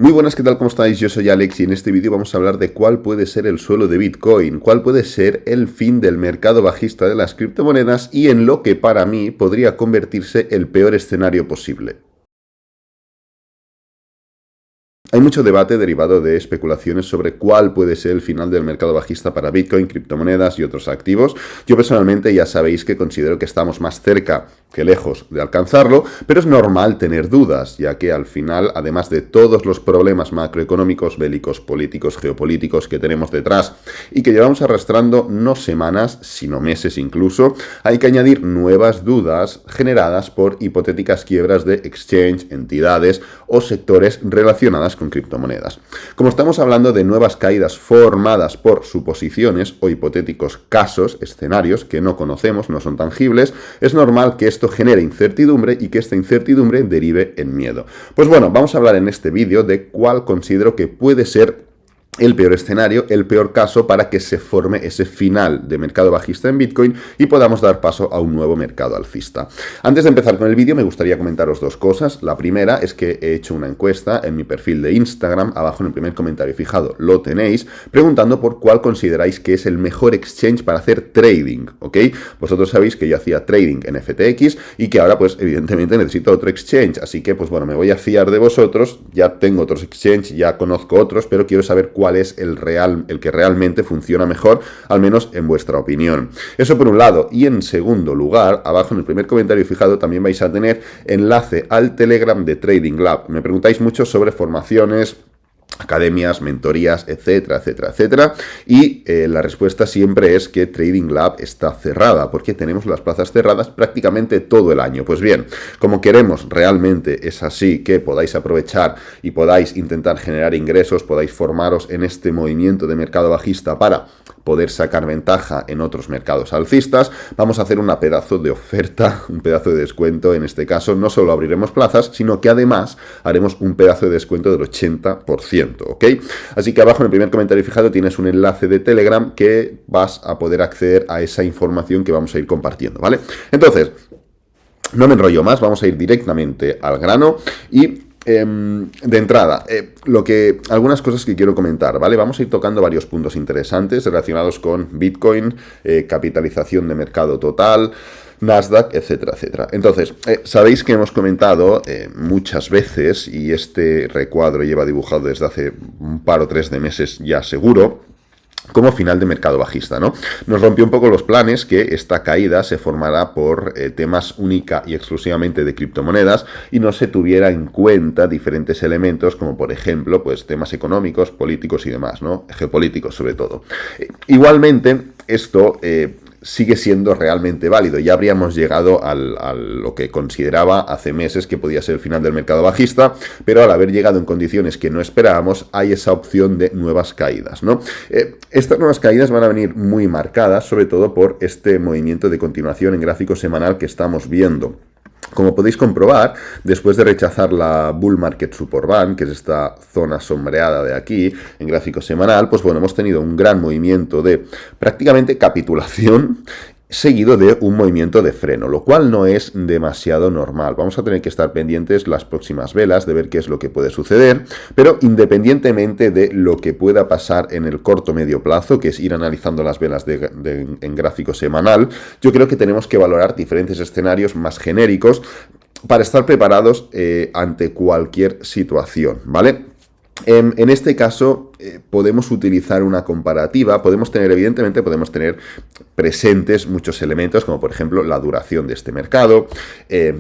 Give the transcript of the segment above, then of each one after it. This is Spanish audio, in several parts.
Muy buenas, ¿qué tal? ¿Cómo estáis? Yo soy Alex y en este vídeo vamos a hablar de cuál puede ser el suelo de Bitcoin, cuál puede ser el fin del mercado bajista de las criptomonedas y en lo que para mí podría convertirse el peor escenario posible. Hay mucho debate derivado de especulaciones sobre cuál puede ser el final del mercado bajista para Bitcoin, criptomonedas y otros activos. Yo personalmente ya sabéis que considero que estamos más cerca que lejos de alcanzarlo, pero es normal tener dudas, ya que al final, además de todos los problemas macroeconómicos, bélicos, políticos, geopolíticos que tenemos detrás y que llevamos arrastrando no semanas, sino meses incluso, hay que añadir nuevas dudas generadas por hipotéticas quiebras de exchange, entidades o sectores relacionadas con criptomonedas. Como estamos hablando de nuevas caídas formadas por suposiciones o hipotéticos casos, escenarios que no conocemos, no son tangibles, es normal que esto genere incertidumbre y que esta incertidumbre derive en miedo. Pues bueno, vamos a hablar en este vídeo de cuál considero que puede ser el peor escenario, el peor caso para que se forme ese final de mercado bajista en Bitcoin y podamos dar paso a un nuevo mercado alcista. Antes de empezar con el vídeo me gustaría comentaros dos cosas. La primera es que he hecho una encuesta en mi perfil de Instagram, abajo en el primer comentario fijado lo tenéis, preguntando por cuál consideráis que es el mejor exchange para hacer trading, ¿ok? Vosotros sabéis que yo hacía trading en FTX y que ahora pues evidentemente necesito otro exchange, así que pues bueno, me voy a fiar de vosotros, ya tengo otros exchanges, ya conozco otros, pero quiero saber cuál es el que realmente funciona mejor, al menos en vuestra opinión. Eso por un lado. Y en segundo lugar, abajo en el primer comentario fijado también vais a tener enlace al Telegram de Trading Lab. Me preguntáis mucho sobre formaciones, academias, mentorías, etcétera, etcétera, etcétera. Y la respuesta siempre es que Trading Lab está cerrada, porque tenemos las plazas cerradas prácticamente todo el año. Pues bien, como queremos realmente es así, que podáis aprovechar y podáis intentar generar ingresos, podáis formaros en este movimiento de mercado bajista para poder sacar ventaja en otros mercados alcistas, vamos a hacer una pedazo de oferta, un pedazo de descuento. En este caso no solo abriremos plazas, sino que además haremos un pedazo de descuento del 80%, ¿ok? Así que abajo en el primer comentario fijado tienes un enlace de Telegram que vas a poder acceder a esa información que vamos a ir compartiendo, ¿vale? Entonces, no me enrollo más, vamos a ir directamente al grano y de entrada, algunas cosas que quiero comentar, ¿vale? Vamos a ir tocando varios puntos interesantes relacionados con Bitcoin, capitalización de mercado total, Nasdaq, etcétera, etcétera. Entonces, sabéis que hemos comentado muchas veces, y este recuadro lleva dibujado desde hace un par o tres de meses ya seguro, como final de mercado bajista, ¿no? Nos rompió un poco los planes que esta caída se formará por temas única y exclusivamente de criptomonedas y no se tuviera en cuenta diferentes elementos como por ejemplo, pues temas económicos, políticos y demás, ¿no? Geopolíticos sobre todo. Igualmente, esto sigue siendo realmente válido. Ya habríamos llegado a lo que consideraba hace meses que podía ser el final del mercado bajista, pero al haber llegado en condiciones que no esperábamos, hay esa opción de nuevas caídas, ¿no? Estas nuevas caídas van a venir muy marcadas, sobre todo por este movimiento de continuación en gráfico semanal que estamos viendo. Como podéis comprobar, después de rechazar la Bull Market Support Band, que es esta zona sombreada de aquí, en gráfico semanal, pues bueno, hemos tenido un gran movimiento de prácticamente capitulación, seguido de un movimiento de freno, lo cual no es demasiado normal. Vamos a tener que estar pendientes las próximas velas de ver qué es lo que puede suceder, pero independientemente de lo que pueda pasar en el corto medio plazo, que es ir analizando las velas en gráfico semanal, yo creo que tenemos que valorar diferentes escenarios más genéricos para estar preparados ante cualquier situación, ¿vale? En este caso podemos utilizar una comparativa, evidentemente podemos tener presentes muchos elementos como por ejemplo la duración de este mercado,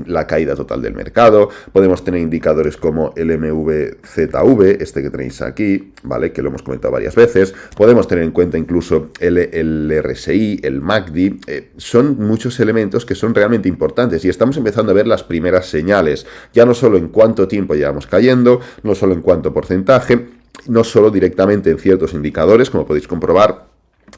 la caída total del mercado, podemos tener indicadores como el MVZV, este que tenéis aquí, ¿vale? Que lo hemos comentado varias veces, podemos tener en cuenta incluso el RSI, el MACD, son muchos elementos que son realmente importantes y estamos empezando a ver las primeras señales, ya no solo en cuánto tiempo llevamos cayendo, no solo en cuánto porcentaje, no solo directamente en ciertos indicadores, como podéis comprobar,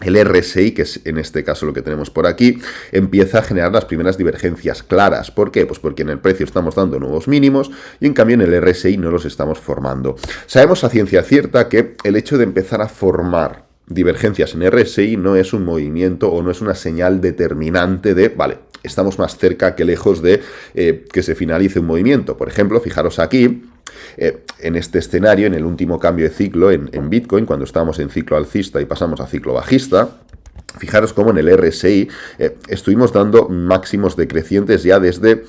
el RSI, que es en este caso lo que tenemos por aquí, empieza a generar las primeras divergencias claras. ¿Por qué? Pues porque en el precio estamos dando nuevos mínimos y en cambio en el RSI no los estamos formando. Sabemos a ciencia cierta que el hecho de empezar a formar divergencias en RSI no es un movimiento o no es una señal determinante de, vale, estamos más cerca que lejos de que se finalice un movimiento. Por ejemplo, fijaros aquí, En este escenario, en el último cambio de ciclo en Bitcoin, cuando estábamos en ciclo alcista y pasamos a ciclo bajista, fijaros cómo en el RSI estuvimos dando máximos decrecientes ya desde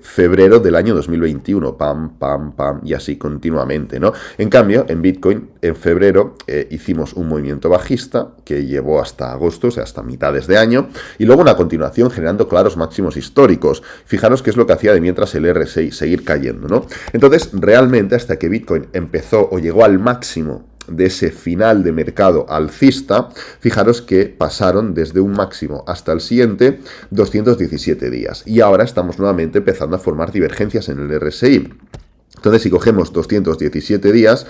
febrero del año 2021, pam, pam, pam, y así continuamente, ¿no? En cambio, en Bitcoin, en febrero hicimos un movimiento bajista que llevó hasta agosto, o sea, hasta mitades de año, y luego una continuación generando claros máximos históricos. Fijaros qué es lo que hacía de mientras el RSI, seguir cayendo, ¿no? Entonces, realmente, hasta que Bitcoin empezó o llegó al máximo de ese final de mercado alcista, fijaros que pasaron desde un máximo hasta el siguiente 217 días. Y ahora estamos nuevamente empezando a formar divergencias en el RSI. Entonces, si cogemos 217 días,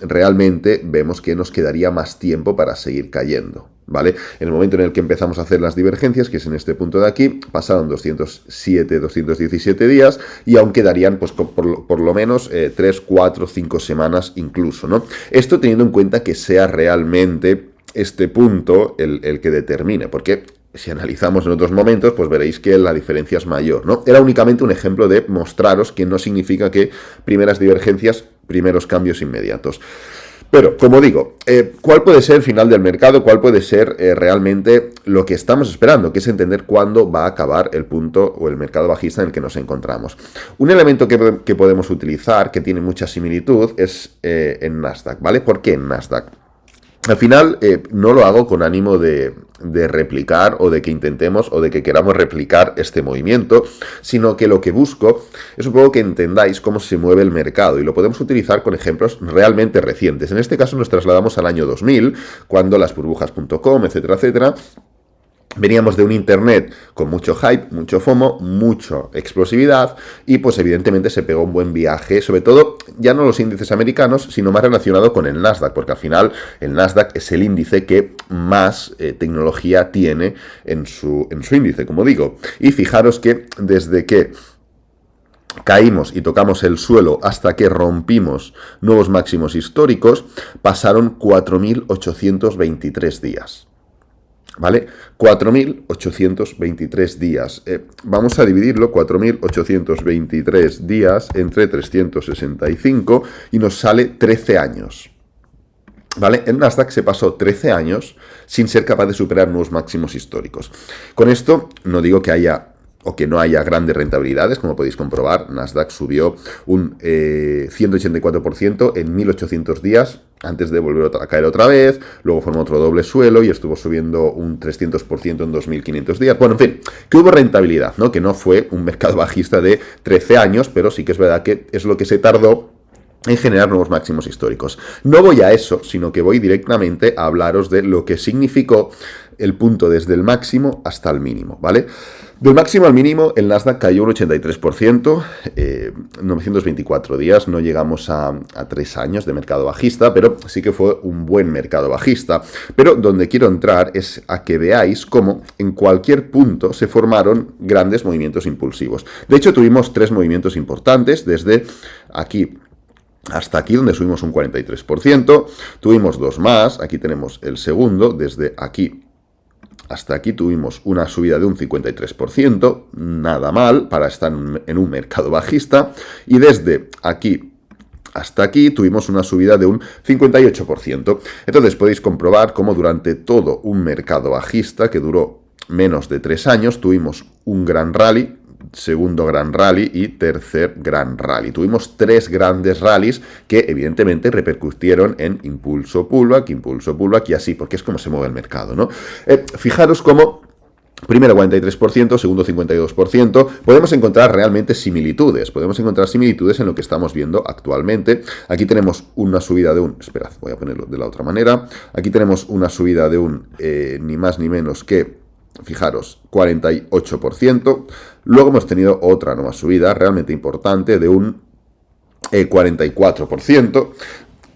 realmente vemos que nos quedaría más tiempo para seguir cayendo, ¿vale? En el momento en el que empezamos a hacer las divergencias, que es en este punto de aquí, pasaron 217 días y aún quedarían, pues, por lo menos 3, 4, 5 semanas incluso, ¿no? Esto teniendo en cuenta que sea realmente este punto el que determine, porque si analizamos en otros momentos, pues veréis que la diferencia es mayor, ¿no? Era únicamente un ejemplo de mostraros que no significa que primeras divergencias, primeros cambios inmediatos. Pero, como digo, ¿cuál puede ser el final del mercado? ¿Cuál puede ser realmente lo que estamos esperando? Que es entender cuándo va a acabar el punto o el mercado bajista en el que nos encontramos. Un elemento que podemos utilizar, que tiene mucha similitud, es en Nasdaq, ¿vale? ¿Por qué en Nasdaq? Al final no lo hago con ánimo de replicar o de que intentemos o de que queramos replicar este movimiento, sino que lo que busco es un poco que entendáis cómo se mueve el mercado y lo podemos utilizar con ejemplos realmente recientes. En este caso nos trasladamos al año 2000, cuando las burbujas.com, etcétera, etcétera, veníamos de un internet con mucho hype, mucho FOMO, mucha explosividad y pues evidentemente se pegó un buen viaje, sobre todo ya no los índices americanos, sino más relacionado con el Nasdaq, porque al final el Nasdaq es el índice que más tecnología tiene en su índice, como digo. Y fijaros que desde que caímos y tocamos el suelo hasta que rompimos nuevos máximos históricos, pasaron 4.823 días. ¿Vale? 4.823 días. Vamos a dividirlo, 4.823 días entre 365 y nos sale 13 años. ¿Vale? En Nasdaq se pasó 13 años sin ser capaz de superar nuevos máximos históricos. Con esto no digo que haya o que no haya grandes rentabilidades, como podéis comprobar. Nasdaq subió un 184% en 1.800 días, antes de volver a caer otra vez, luego formó otro doble suelo y estuvo subiendo un 300% en 2.500 días. Bueno, en fin, que hubo rentabilidad, ¿no? Que no fue un mercado bajista de 13 años, pero sí que es verdad que es lo que se tardó en generar nuevos máximos históricos. No voy a eso, sino que voy directamente a hablaros de lo que significó el punto desde el máximo hasta el mínimo, ¿vale? Del máximo al mínimo, el Nasdaq cayó un 83%, 924 días, no llegamos a 3 años de mercado bajista, pero sí que fue un buen mercado bajista. Pero donde quiero entrar es a que veáis cómo en cualquier punto se formaron grandes movimientos impulsivos. De hecho, tuvimos 3 movimientos importantes, desde aquí hasta aquí, donde subimos un 43%, tuvimos 2 más, aquí tenemos el segundo, desde aquí hasta aquí tuvimos una subida de un 53%, nada mal para estar en un mercado bajista, y desde aquí hasta aquí tuvimos una subida de un 58%. Entonces podéis comprobar cómo durante todo un mercado bajista, que duró menos de 3 años, tuvimos un gran rally, segundo gran rally y tercer gran rally. Tuvimos 3 grandes rallies que evidentemente repercutieron en impulso pullback y así, porque es como se mueve el mercado, ¿no? Fijaros cómo primero 43%, segundo 52%, podemos encontrar realmente similitudes, en lo que estamos viendo actualmente. Aquí tenemos una subida de un, esperad, voy a ponerlo de la otra manera, aquí tenemos una subida de un, ni más ni menos que, fijaros, 48%. Luego hemos tenido otra nueva subida realmente importante de un 44%.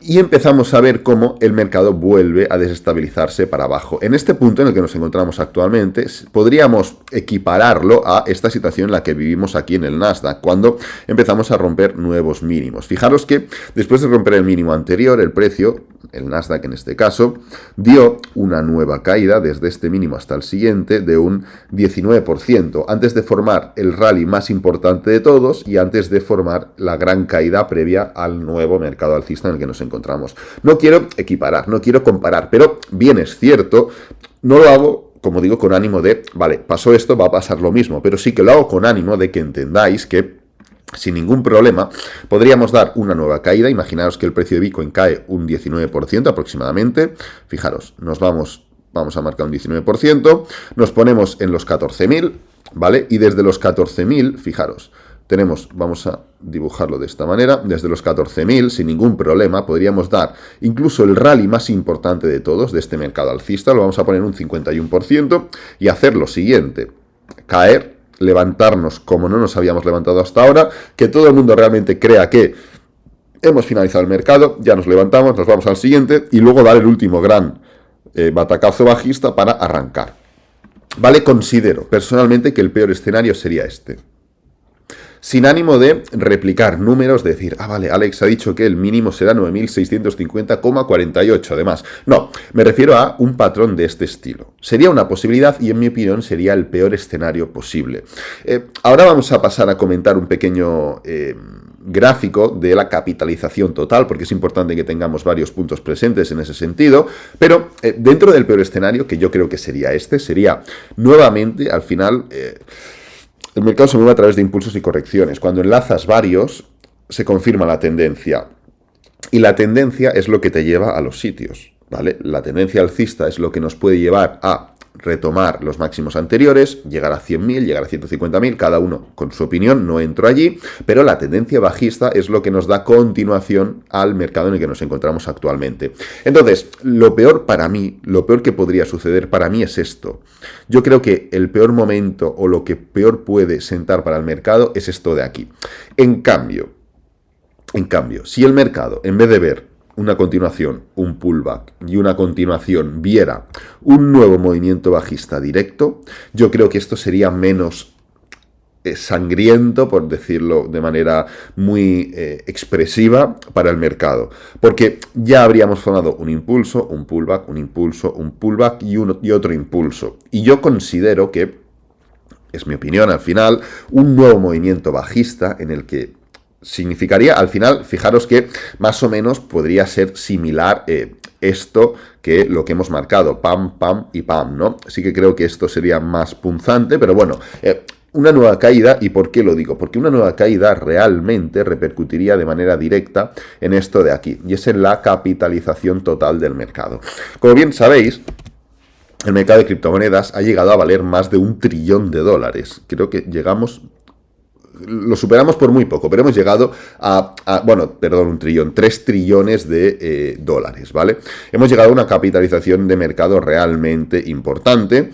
y empezamos a ver cómo el mercado vuelve a desestabilizarse para abajo. En este punto en el que nos encontramos actualmente, podríamos equipararlo a esta situación en la que vivimos aquí en el Nasdaq, cuando empezamos a romper nuevos mínimos. Fijaros que después de romper el mínimo anterior, el precio, el Nasdaq en este caso, dio una nueva caída desde este mínimo hasta el siguiente de un 19%, antes de formar el rally más importante de todos y antes de formar la gran caída previa al nuevo mercado alcista en el que nos encontramos. No quiero equiparar, no quiero comparar, pero bien es cierto, no lo hago, como digo, con ánimo de, vale, pasó esto, va a pasar lo mismo, pero sí que lo hago con ánimo de que entendáis que sin ningún problema podríamos dar una nueva caída. Imaginaos que el precio de Bitcoin cae un 19% aproximadamente. Fijaros, vamos a marcar un 19%, nos ponemos en los 14.000, ¿vale? Y desde los 14.000, fijaros, vamos a dibujarlo de esta manera, desde los 14.000, sin ningún problema, podríamos dar incluso el rally más importante de todos, de este mercado alcista, lo vamos a poner un 51% y hacer lo siguiente, caer, levantarnos como no nos habíamos levantado hasta ahora, que todo el mundo realmente crea que hemos finalizado el mercado, ya nos levantamos, nos vamos al siguiente y luego dar el último gran batacazo bajista para arrancar. ¿Vale? Considero personalmente que el peor escenario sería este. Sin ánimo de replicar números, de decir, vale, Alex ha dicho que el mínimo será 9.650,48, además. No, me refiero a un patrón de este estilo. Sería una posibilidad y en mi opinión sería el peor escenario posible. Ahora vamos a pasar a comentar un pequeño gráfico de la capitalización total, porque es importante que tengamos varios puntos presentes en ese sentido, pero dentro del peor escenario, que yo creo que sería este, sería nuevamente, al final... el mercado se mueve a través de impulsos y correcciones. Cuando enlazas varios, se confirma la tendencia. Y la tendencia es lo que te lleva a los sitios, ¿vale? La tendencia alcista es lo que nos puede llevar a retomar los máximos anteriores, llegar a 100.000, llegar a 150.000, cada uno con su opinión, no entro allí, pero la tendencia bajista es lo que nos da continuación al mercado en el que nos encontramos actualmente. Entonces, lo peor para mí, lo peor que podría suceder para mí es esto. Yo creo que el peor momento o lo que peor puede sentar para el mercado es esto de aquí. En cambio, si el mercado, en vez de ver una continuación, un pullback y una continuación viera un nuevo movimiento bajista directo, yo creo que esto sería menos sangriento, por decirlo de manera muy expresiva, para el mercado. Porque ya habríamos formado un impulso, un pullback, un impulso, un pullback y otro impulso. Y yo considero que, es mi opinión al final, un nuevo movimiento bajista en el que significaría, al final, fijaros que más o menos podría ser similar esto que lo que hemos marcado, pam, pam y pam, ¿no? Sí que creo que esto sería más punzante, pero bueno, una nueva caída, ¿y por qué lo digo? Porque una nueva caída realmente repercutiría de manera directa en esto de aquí, y es en la capitalización total del mercado. Como bien sabéis, el mercado de criptomonedas ha llegado a valer más de $1 trillón. Creo que lo superamos por muy poco, pero hemos llegado $1 trillón, 3 trillones de dólares, ¿vale? Hemos llegado a una capitalización de mercado realmente importante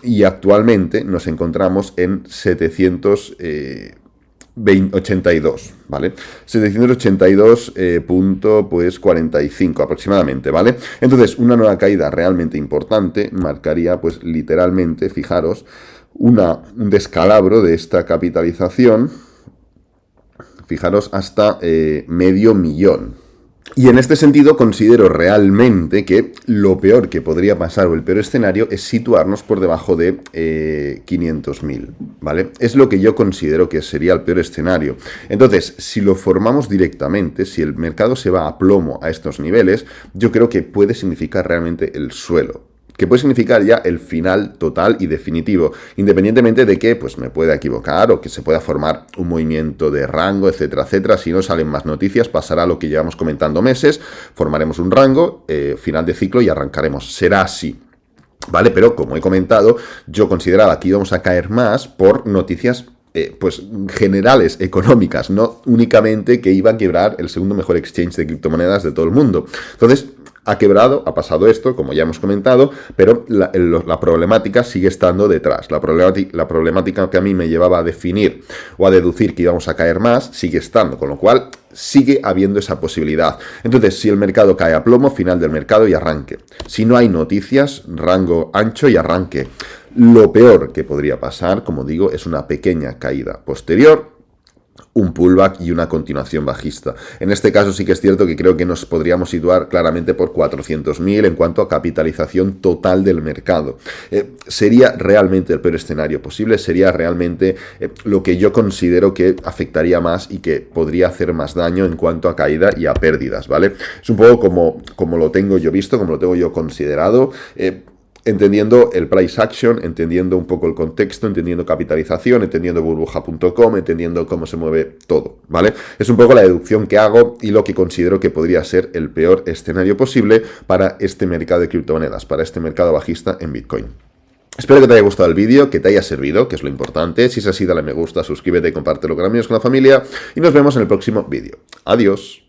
y actualmente nos encontramos en 782, ¿vale? 782.45 aproximadamente, ¿vale? Entonces, una nueva caída realmente importante marcaría, pues, literalmente, fijaros, un descalabro de esta capitalización, fijaros, hasta $500.000. Y en este sentido considero realmente que lo peor que podría pasar, o el peor escenario, es situarnos por debajo de 500.000, ¿vale? Es lo que yo considero que sería el peor escenario. Entonces, si lo formamos directamente, si el mercado se va a plomo a estos niveles, yo creo que puede significar realmente el suelo, que puede significar ya el final total y definitivo, independientemente de que pues me pueda equivocar o que se pueda formar un movimiento de rango, etcétera, etcétera. Si no salen más noticias, pasará lo que llevamos comentando meses, formaremos un rango, final de ciclo y arrancaremos. Será así, ¿vale? Pero como he comentado, yo consideraba que íbamos a caer más por noticias pues generales, económicas, no únicamente que iba a quebrar el segundo mejor exchange de criptomonedas de todo el mundo. Entonces, ha quebrado, ha pasado esto, como ya hemos comentado, pero la problemática sigue estando detrás. La problemática que a mí me llevaba a definir o a deducir que íbamos a caer más sigue estando, con lo cual sigue habiendo esa posibilidad. Entonces, si el mercado cae a plomo, final del mercado y arranque. Si no hay noticias, rango ancho y arranque. Lo peor que podría pasar, como digo, es una pequeña caída posterior, un pullback y una continuación bajista. En este caso sí que es cierto que creo que nos podríamos situar claramente por 400.000 en cuanto a capitalización total del mercado. Sería realmente el peor escenario posible, sería realmente lo que yo considero que afectaría más y que podría hacer más daño en cuanto a caída y a pérdidas, ¿vale? Es un poco como lo tengo yo visto, como lo tengo yo considerado. Entendiendo el price action, entendiendo un poco el contexto, entendiendo capitalización, entendiendo burbuja.com, entendiendo cómo se mueve todo, ¿vale? Es un poco la deducción que hago y lo que considero que podría ser el peor escenario posible para este mercado de criptomonedas, para este mercado bajista en Bitcoin. Espero que te haya gustado el vídeo, que te haya servido, que es lo importante. Si es así, dale me gusta, suscríbete y compártelo con amigos, con la familia. Y nos vemos en el próximo vídeo. Adiós.